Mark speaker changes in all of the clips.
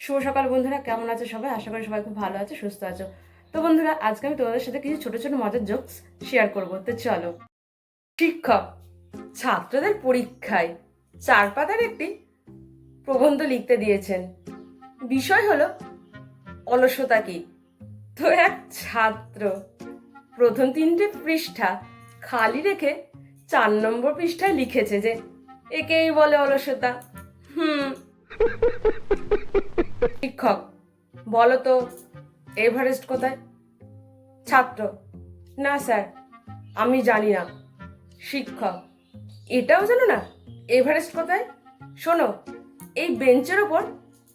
Speaker 1: শুভ সকাল বন্ধুরা, কেমন আছো সবাই? আশা করি সবাই খুব ভালো আছো, সুস্থ আছো। তো বন্ধুরা, আজকে আমি তোমাদের সাথে কিছু ছোট ছোট মজার জোকস শেয়ার করবো। তো চলো। শিক্ষক ছাত্রদের পরীক্ষায় 4 পাতার একটি প্রবন্ধ লিখতে দিয়েছেন। বিষয় হলো অলসতা কি। তো এক ছাত্র প্রথম 3টে পৃষ্ঠা খালি রেখে 4 নম্বর পৃষ্ঠায় লিখেছে যে একেই বলে অলসতা। শিক্ষক, বলো তো এভারেস্ট কোথায়? ছাত্র, না স্যার, আমি জানি না। শিক্ষক, এটাও জানো না এভারেস্ট কোথায়? শোনো, এই বেঞ্চের ওপর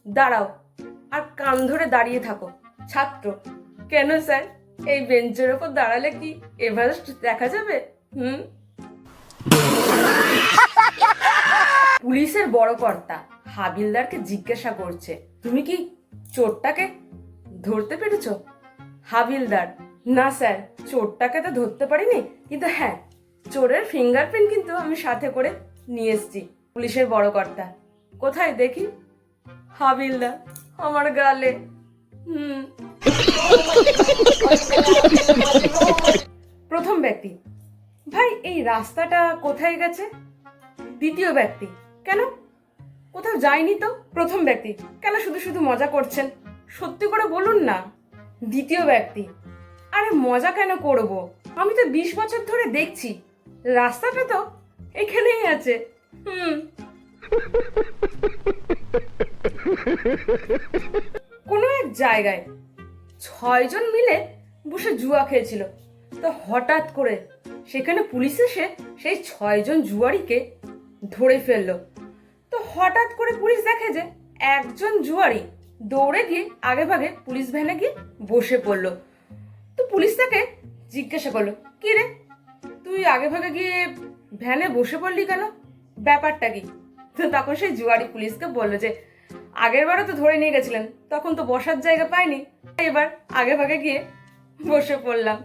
Speaker 1: দাঁড়াও আর কান ধরে দাঁড়িয়ে থাকো। ছাত্র, কেন স্যার, এই বেঞ্চের ওপর দাঁড়ালে কি এভারেস্ট দেখা যাবে? পুলিশের বড় কর্তা হাবিলদারকে জিজ্ঞাসা করছে, তুমি কি চোরটাকে ধরতে পেরেছ? হাবিলদার, না স্যার, চোরটাকে তো ধরতে পারিনি, কিন্তু হ্যাঁ, চোরের ফিঙ্গারপ্রিন্ট কিন্তু আমি সাথে করে নিয়ে এসেছি। পুলিশের বড় কর্তা, কোথায় দেখি? হাবিলদার, আমার গালে। প্রথম ব্যক্তি, ভাই এই রাস্তাটা কোথায় গেছে? দ্বিতীয় ব্যক্তি, কেন, কোথাও যায়নি তো। প্রথম ব্যক্তি, কেন শুধু শুধু মজা করছেন, সত্যি করে বলুন না। দ্বিতীয় ব্যক্তি, আরে মজা কেন করব, আমি তো 20 বছর ধরে দেখছি রাস্তাটা তো এখানেই আছে। কোনো এক জায়গায় 6 জন মিলে বসে জুয়া খেলছিল। তো হঠাৎ করে সেখানে পুলিশ এসে সেই 6 জন জুয়ারিকে ধরে ফেললো। তো হঠাৎ করে পুলিশ দেখে যে একজন জুয়ারি দৌড়ে গিয়ে আগে ভাগে পুলিশ ভ্যানে গিয়ে বসে পড়লো। তো পুলিশ তাকে জিজ্ঞাসা করলো, কি রে, তুই আগে ভাগে গিয়ে ভ্যানে বসে পড়লি কেন, ব্যাপারটা কি? তো তখন সেই জুয়ারি পুলিশকে বললো যে আগের বারও তো ধরে নিয়ে গেছিলেন, তখন তো বসার জায়গা পাইনি, এবার আগে ভাগে গিয়ে বসে পড়লাম।